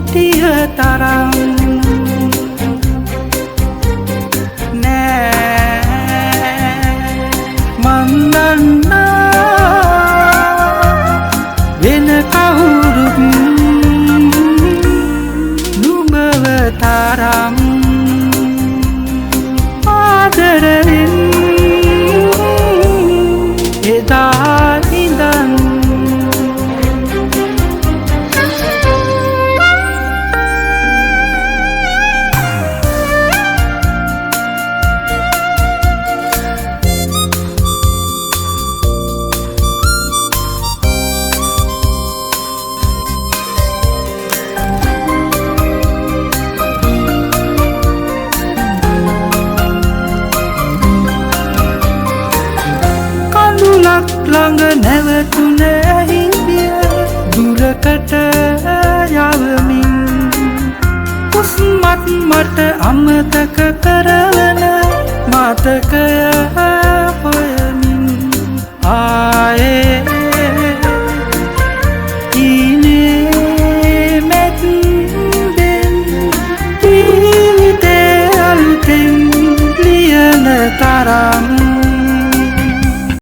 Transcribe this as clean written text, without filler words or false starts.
හිටිය තරම් මන් දන්නා වෙන කවුරුත් නුඹව තරම් ආදරෙන් එදා ඉඳන් ළඟ නැවතුන හිඳිය දුරකට යවමින් කුස්මත් මට අමතක කරවන මතකය හොයමින් ආයේ